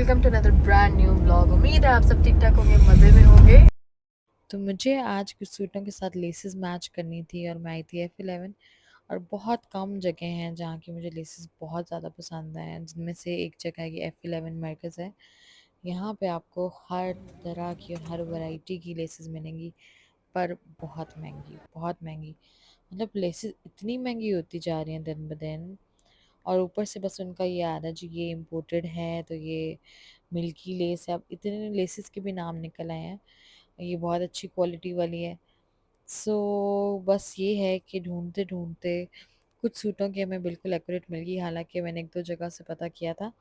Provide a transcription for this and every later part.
Welcome to another brand new blog. उम्मीद है आप सब ठीक ठाक होंगे, मज़े में होंगे। तो मुझे आज कुछ सूटों के साथ लेसेस मैच करनी थी और मैं आई थी F11। और बहुत कम जगह हैं जहाँ की मुझे लेसेस बहुत ज़्यादा पसंद आए हैं, जिनमें से एक जगह की F11 मरकज़ है। यहाँ पे आपको हर तरह की और हर वैरायटी की लेसेस मिलेंगी, पर बहुत महंगी। मतलब लेसेस इतनी महंगी होती जा रही हैं दिन ब दिन। और ऊपर से बस उनका ये आ रहा है जी, ये इम्पोर्टेड है तो ये मिल्की लेस है। अब इतने लेसेस के भी नाम निकल आए हैं, ये बहुत अच्छी क्वालिटी वाली है। सो बस ये है कि ढूंढते ढूंढते कुछ सूटों की हमें बिल्कुल एक्यूरेट मिल गई। हालांकि मैंने एक दो जगह से पता किया था,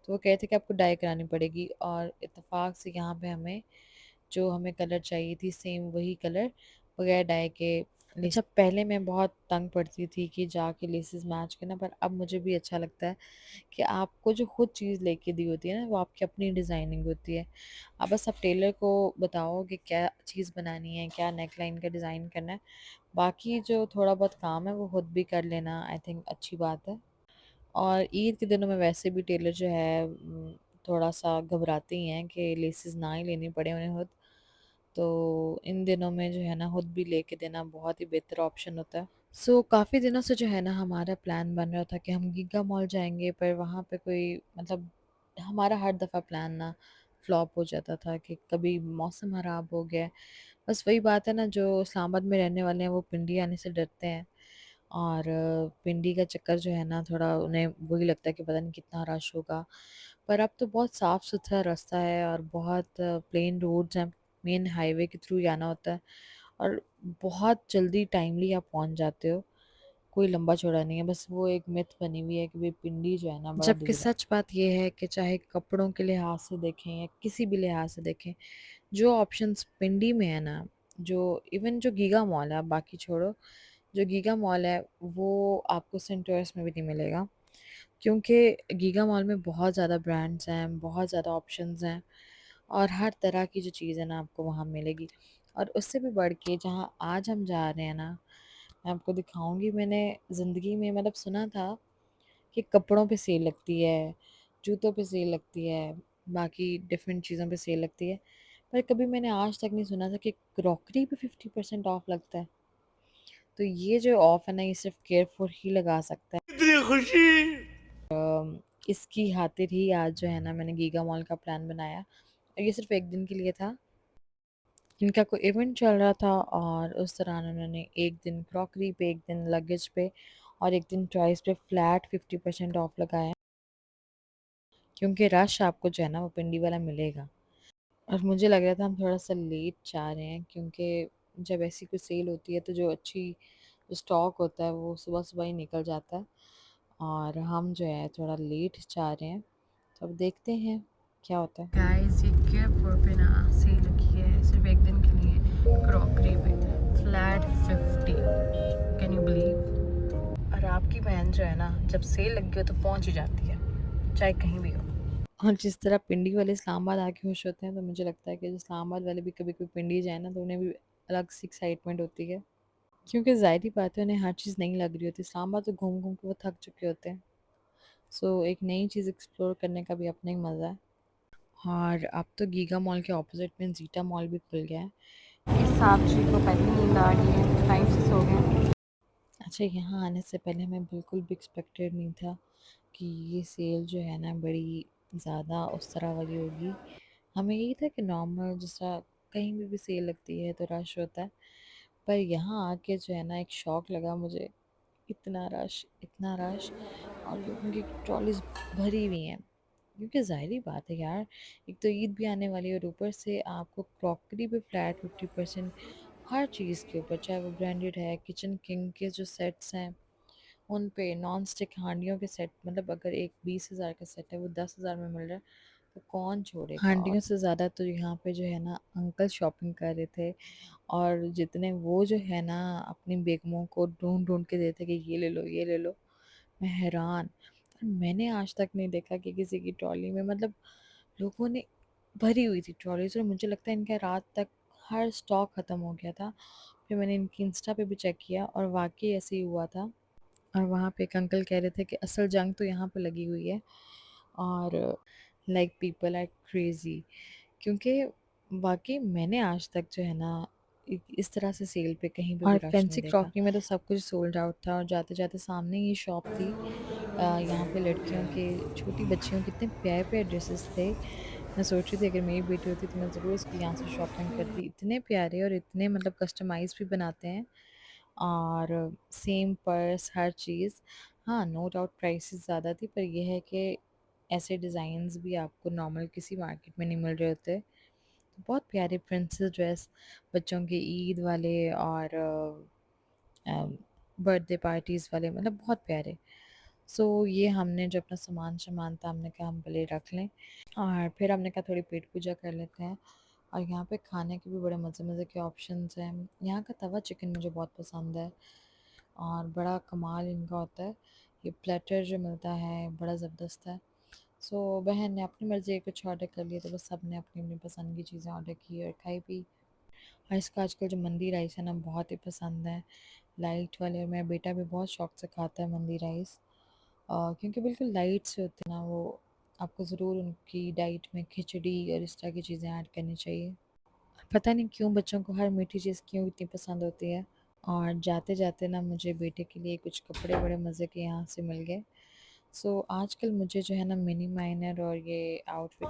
तो वो कहे थे कि आपको डाई करानी पड़ेगी, और इत्तेफाक से यहाँ पे हमें जो हमें कलर चाहिए थी सेम वही कलर बगैर डाई के। जब पहले मैं बहुत तंग पड़ती थी कि जाके लेसेस मैच करना, पर अब मुझे भी अच्छा लगता है कि आपको जो खुद चीज़ लेके दी होती है ना, वो आपकी अपनी डिज़ाइनिंग होती है। अब बस आप टेलर को बताओ कि क्या चीज़ बनानी है, क्या नेक लाइन का डिज़ाइन करना है। बाकी जो थोड़ा बहुत काम है वो खुद भी कर लेना, आई थिंक अच्छी बात है। और ईद के दिनों में वैसे भी टेलर जो है थोड़ा सा घबराते ही हैं कि लेसेस ना ही लेनी पड़े उन्हें खुद। तो इन दिनों में जो है ना खुद भी लेके देना बहुत ही बेहतर ऑप्शन होता है। काफ़ी दिनों से जो है ना हमारा प्लान बन रहा था कि हम गीगा मॉल जाएंगे, पर वहाँ पे कोई मतलब हमारा हर दफ़ा प्लान ना फ्लॉप हो जाता था कि कभी मौसम ख़राब हो गया। बस वही बात है ना, जो इस्लामाबाद में रहने वाले हैं वो पिंडी आने से डरते हैं। और पिंडी का चक्कर जो है ना, थोड़ा उन्हें वही लगता है कि पता नहीं कितना रश होगा। पर अब तो बहुत साफ़ सुथरा रास्ता है और बहुत प्लेन रोड्स हैं। मेन हाईवे के थ्रू जाना होता है और बहुत जल्दी टाइमली आप पहुंच जाते हो। कोई लंबा चौड़ा नहीं है, बस वो एक मिथ बनी हुई है कि भाई पिंडी जो है ना बड़ा जबकि दूर है। सच बात ये है कि चाहे कपड़ों के लिहाज से देखें या किसी भी लिहाज से देखें, जो ऑप्शंस पिंडी में है ना, जो इवन जो गीगा मॉल है, आप बाकी छोड़ो, जो गीगा मॉल है वो आपको सेंटर्स में भी नहीं मिलेगा। क्योंकि गीगा मॉल में बहुत ज़्यादा ब्रांड्स हैं, बहुत ज़्यादा ऑप्शंस हैं, और हर तरह की जो चीज़ है ना आपको वहाँ मिलेगी। और उससे भी बढ़ के जहाँ आज हम जा रहे हैं ना, मैं आपको दिखाऊंगी। मैंने ज़िंदगी में मतलब सुना था कि कपड़ों पे सेल लगती है, जूतों पे सेल लगती है, बाकी डिफरेंट चीज़ों पे सेल लगती है, पर कभी मैंने आज तक नहीं सुना था कि क्रॉकरी पे 50% ऑफ लगता है। तो ये जो ऑफ है ना, ये सिर्फ केयरफुल ही लगा सकता है। इतनी खुशी। इसकी खातिर ही आज जो है ना मैंने गीगा मॉल का प्लान बनाया, और ये सिर्फ एक दिन के लिए था। इनका कोई इवेंट चल रहा था और उस दौरान उन्होंने एक दिन क्रॉकरी पे, एक दिन लगेज पे और एक दिन टॉयज़ पे फ्लैट 50% ऑफ लगाया, क्योंकि रश आपको जो है ना वो पिंडी वाला मिलेगा। और मुझे लग रहा था हम थोड़ा सा लेट जा रहे हैं, क्योंकि जब ऐसी कोई सेल होती है तो जो अच्छी जो स्टॉक होता है वो सुबह सुबह ही निकल जाता है, और हम जो है थोड़ा लेट जा रहे हैं। तो अब देखते हैं क्या होता है। गाइस, ये केयरफुल पे ना सेल लगी है सिर्फ एक दिन के लिए, क्रॉकरी पे फ्लैट 50। Can you believe? और आपकी बहन जो है ना, जब सेल लगी हो तो पहुंच ही जाती है, चाहे कहीं भी हो। और जिस तरह पिंडी वाले इस्लामाबाद आके खुश होते हैं, तो मुझे लगता है कि जो इस्लामाबाद वाले भी कभी कोई पिंडी जाए ना, तो उन्हें भी अलग सी एक्साइटमेंट होती है, क्योंकि ज़ाहिर बात है उन्हें हर चीज़ नहीं लग रही होती। इस्लामाबाद तो घूम घूम के वो थक चुके होते हैं। एक नई चीज़ एक्सप्लोर करने का भी अपना ही मज़ा है। और अब तो गीगा मॉल के ऑपोजिट में जीटा मॉल भी खुल गया है। इस साहब जी को पहले नींद आ गई है, टाइम से सो गए। अच्छा, यहाँ आने से पहले हमें बिल्कुल भी एक्सपेक्टेड नहीं था कि ये सेल जो है ना बड़ी ज़्यादा उस तरह वाली होगी। हमें यही था कि नॉर्मल जिस तरह कहीं भी सेल लगती है तो रश होता है, पर यहाँ आके जो है ना एक शौक लगा मुझे। इतना रश, और लोगों की ट्रॉलीज भरी हुई हैं। क्योंकि ज़ाहिर बात है यार, एक तो ईद भी आने वाली है और ऊपर से आपको क्रॉकरी पे फ्लैट 50%, हर चीज़ के ऊपर, चाहे वो ब्रांडेड है। किचन किंग के जो सेट्स हैं उन पे, नॉन स्टिक हांडियों के सेट, मतलब अगर एक 20,000 का सेट है वो 10,000 में मिल रहा है, तो कौन छोड़ेगा। हांडियों से ज़्यादा तो यहाँ पे जो है ना अंकल शॉपिंग कर रहे थे, और जितने वो जो है ना अपनी बेगमों को ढूंढ ढूंढ के देते कि ये ले लो, ये ले लो, मैं हैरान। और मैंने आज तक नहीं देखा कि किसी की ट्रॉली में, मतलब लोगों ने भरी हुई थी ट्रॉलीज, और मुझे लगता है इनका रात तक हर स्टॉक ख़त्म हो गया था। फिर मैंने इनकी इंस्टा पे भी चेक किया और वाकई ऐसे ही हुआ था। और वहाँ पे एक अंकल कह रहे थे कि असल जंग तो यहाँ पे लगी हुई है। और लाइक पीपल आर क्रेजी, क्योंकि वाकई मैंने आज तक जो है ना इस तरह से सेल पे कहीं पे भी और रश नहीं फैंसी देखा। क्रॉकरी में तो सब कुछ सोल्ड आउट था, और जाते जाते सामने ये शॉप थी। यहाँ पे लड़कियों के, छोटी बच्चियों के इतने प्यारे प्यारे ड्रेसेस थे। मैं सोच रही थी अगर मेरी बेटी होती तो मैं ज़रूर उसकी यहाँ से शॉपिंग करती। इतने प्यारे और इतने मतलब कस्टमाइज भी बनाते हैं, और सेम पर्स हर चीज़। हाँ, नो डाउट प्राइसेस ज़्यादा थी, पर यह है कि ऐसे डिज़ाइंस भी आपको नॉर्मल किसी मार्केट में नहीं मिल रहे होते। बहुत प्यारे प्रिंसेस ड्रेस, बच्चों के ईद वाले और बर्थडे पार्टीज़ वाले, मतलब बहुत प्यारे। सो ये हमने जो अपना सामान सामान था, हमने कहा हम पहले रख लें, और फिर हमने कहा थोड़ी पेट पूजा कर लेते हैं। और यहाँ पे खाने के भी बड़े मज़े मज़े के ऑप्शंस हैं। यहाँ का तवा चिकन मुझे बहुत पसंद है, और बड़ा कमाल इनका होता है। ये प्लेटर जो मिलता है बड़ा ज़बरदस्त है। सो बहन ने अपनी मर्ज़ी का कुछ ऑर्डर कर लिया, तो बस सब ने अपनी अपनी पसंद की चीज़ें ऑर्डर की और खाई पी। और इसका आजकल जो मंदी राइस है ना, बहुत ही पसंद है, लाइट वाले। और मेरा बेटा भी बहुत शौक से खाता है मंदी राइस, क्योंकि बिल्कुल लाइट से होते हैं ना वो। आपको ज़रूर उनकी डाइट में खिचड़ी और इस तरह की चीज़ें ऐड करनी चाहिए। पता नहीं क्यों बच्चों को हर मीठी चीज़ क्यों इतनी पसंद होती है। और जाते जाते ना मुझे बेटे के लिए कुछ कपड़े बड़े मज़े के यहाँ से मिल गए। सो आजकल मुझे जो है ना मिनी माइनर और ये आउटफिट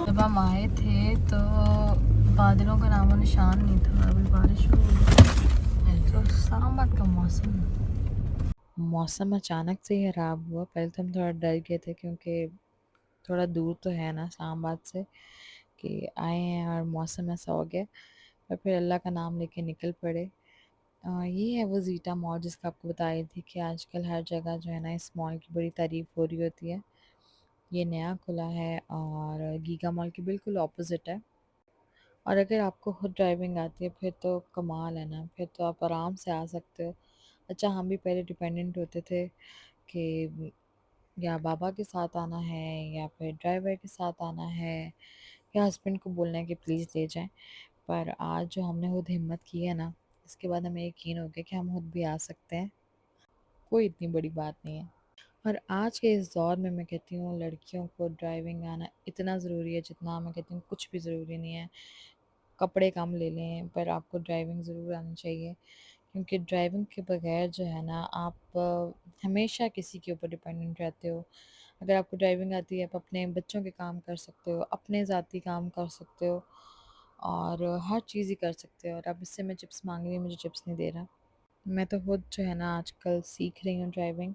जब हम आए थे तो बादलों का नामो निशान नहीं था, अभी बारिश शुरू हुई है। तो सामत का मौसम अचानक से ही ख़राब हुआ। पहले तो हम थोड़ा डर गए थे, क्योंकि थोड़ा दूर तो है ना इस्लामाबाद से, कि आए हैं और मौसम ऐसा हो गया। पर फिर अल्लाह का नाम लेके निकल पड़े। ये है वो ज़ीटा मॉल जिसका आपको बताई थी कि आजकल हर जगह जो है ना इस मॉल की बड़ी तारीफ़ हो रही होती है। ये नया खुला है और गीगा मॉल के बिल्कुल ऑपोजिट है। और अगर आपको खुद ड्राइविंग आती है फिर तो कमाल है ना, फिर तो आप आराम से आ सकते हो। अच्छा, हम भी पहले डिपेंडेंट होते थे कि या बाबा के साथ आना है या फिर ड्राइवर के साथ आना है, या हस्बैंड को बोलना है कि प्लीज़ ले जाएं। पर आज जो हमने खुद हिम्मत की है ना, इसके बाद हमें यकीन हो गया कि हम खुद भी आ सकते हैं। कोई इतनी बड़ी बात नहीं है। और आज के इस दौर में मैं कहती हूँ लड़कियों को ड्राइविंग आना इतना ज़रूरी है, जितना मैं कहती हूँ कुछ भी ज़रूरी नहीं है। कपड़े कम ले लें पर आपको ड्राइविंग ज़रूर आनी चाहिए, क्योंकि ड्राइविंग के बगैर जो है ना आप हमेशा किसी के ऊपर डिपेंडेंट रहते हो। अगर आपको ड्राइविंग आती है, आप अपने बच्चों के काम कर सकते हो, अपने ज़ाती काम कर सकते हो, और हर चीज़ ही कर सकते हो। और अब इससे मैं चिप्स मांग रही हूँ, मुझे चिप्स नहीं दे रहा। मैं तो खुद जो है ना आजकल सीख रही हूँ ड्राइविंग।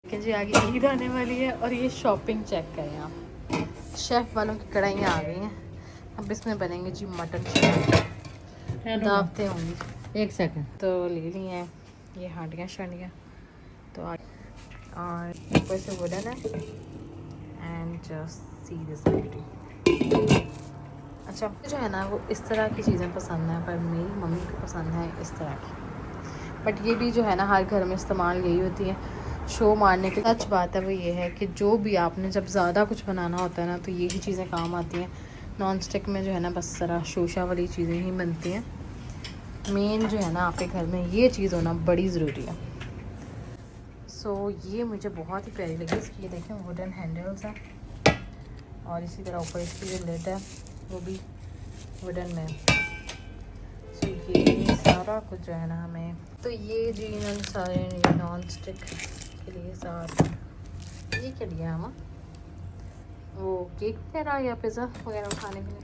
लेकिन जी आगे ईद आने वाली है और ये शॉपिंग चेक करें आप। शेफ़ वालों की कढ़ाइयाँ आ गई हैं। अब इसमें बनेंगे जी मटन चिकन, दावतें होंगी। एक सेकंड। तो ले ली हैं ये हांडियाँ शांडियाँ। तो और ऊपर से वुडन है, and just see this beauty. अच्छा, मुझे जो है ना वो इस तरह की चीज़ें पसंद हैं, पर मेरी मम्मी को पसंद है इस तरह की। बट ये भी जो है ना हर घर में इस्तेमाल यही होती है, शो मारने की। सच बात है वो ये है कि जो भी आपने जब ज़्यादा कुछ बनाना होता है ना, तो यही चीज़ें काम आती हैं। नॉन स्टिक में जो है ना बस ज़रा शोशा वाली चीज़ें ही बनती हैं। मेन जो है ना आपके घर में ये चीज़ होना बड़ी ज़रूरी है। सो ये मुझे बहुत ही प्यारी लगी इसकी। ये देखें वुडन हैंडल्स हैं, और इसी तरह ऊपर इसकी जो लिड है वो भी वुडन में। सो ये सारा कुछ जो है ना हमें, तो ये जी इन्होंने सारे नॉन स्टिक के लिए साथ ये क्या लिया हम, वो केक वगैरह या पिज़्ज़ा वगैरह खाने के लिए।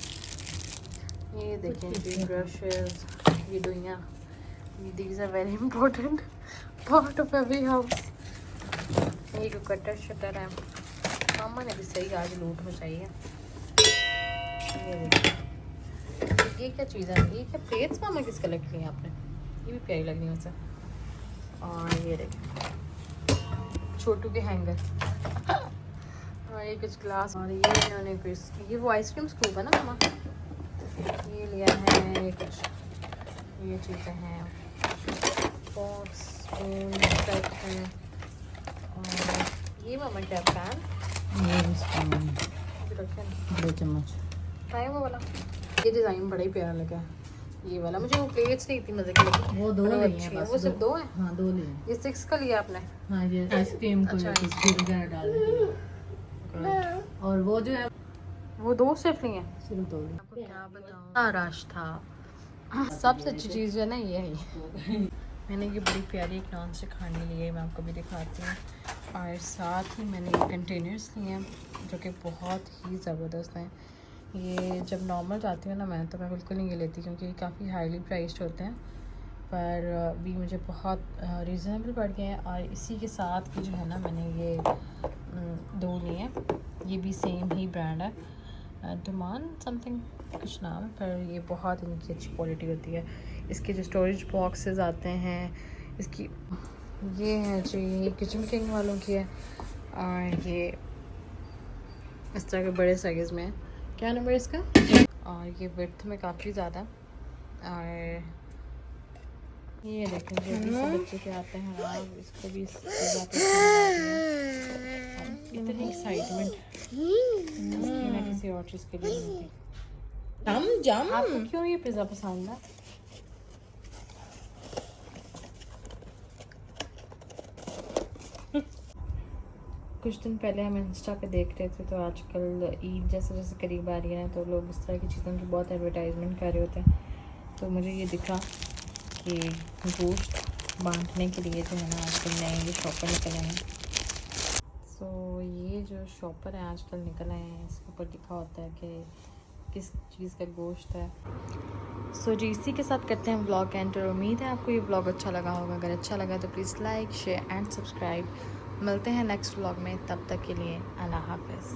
ये देखें जी ब्रशेस, ये दुनिया, these are very important part of every house. ये जो कटर शटर है, मामा ने भी सही आज लूट मचाई है। ये देखिए, ये क्या चीज़ है, ये क्या प्लेट्स मामा किस कलर की हैं आपने, ये भी प्यारी लग रही है मुझसे। और ये देखिए छोटू के हैंगर और ये कुछ ग्लास, और ये इन्होंने कुछ, ये वो आइसक्रीम स्कूप है ना मामा, ये लिया है कुछ ये चीज़ें हैं, फॉक्स स्पून सेट है, और ये मामा टैप पैन ये स्पून रखे ना 2 चम्मच। ट्राई वो वाला। ये डिज़ाइन बड़ा ही प्यारा लगा है ये वाला, मुझे वो प्लेट्स नहीं थी मज़े की लगी। वो 2 लिए हैं बस। वो सिर्फ 2 है? हाँ 2 लिए। ये 6 का लिया आपने? हाँ ये आइसक्रीम को बिस्किट वगैरह डालने के लिए। और वो जो है वो 2 सिर्फ लिए हैं? सिर्फ 2 लिए। आपको क्या बताऊँ, रश था। सबसे अच्छी चीज़ जो है ना ये है मैंने ये बड़ी प्यारी एक नॉन स्टिक हांडी ली है, मैं आपको भी दिखाती हूँ। और साथ ही मैंने ये कंटेनर्स लिए हैं जो कि बहुत ही ज़बरदस्त हैं। ये जब नॉर्मल जाती हूँ ना मैं, तो मैं बिल्कुल नहीं ये लेती क्योंकि काफ़ी हाईली प्राइस्ड होते हैं, पर भी मुझे बहुत रीज़नेबल पड़ गए हैं। और इसी के साथ जो है ना मैंने ये 2 लिए हैं, ये भी सेम ही ब्रांड है, डुमान समथिंग कुछ नाम है, पर ये बहुत इनकी अच्छी क्वालिटी होती है। इसके जो स्टोरेज बॉक्सेस आते हैं इसकी, ये है जी, ये किचन किंग वालों की है, और ये इस तरह के बड़े साइज़ में है। क्या नंबर है इसका? और ये विड्थ में काफ़ी ज़्यादा, और ये देखें जो भी सब बच्चे के आते हैं ना, इसको भी इतनी एक्साइटमेंट किसी और चीज़ के लिए नहीं थी। जम आपको क्यों ये पिज़्ज़ा पसंद है? कुछ दिन पहले हम इंस्टा पे देख रहे थे, तो आजकल ईद जैसे जैसे करीब आ रही है ना, तो लोग इस तरह की चीज़ों की बहुत एडवर्टाइजमेंट कर रहे होते हैं। तो मुझे ये दिखा कि गोश्त बांटने के लिए जो है ना आजकल नए ये शॉपर निकले हैं। सो ये जो शॉपर है आजकल निकले हैं, इसके ऊपर लिखा होता है कि किस चीज़ का गोश्त है। सो जी इसी के साथ करते हैं व्लॉग एंड। और उम्मीद है आपको ये व्लॉग अच्छा लगा होगा। अगर अच्छा लगा तो please like share and subscribe. मिलते हैं नेक्स्ट व्लॉग में, तब तक के लिए अल्लाह हाफ़िज़।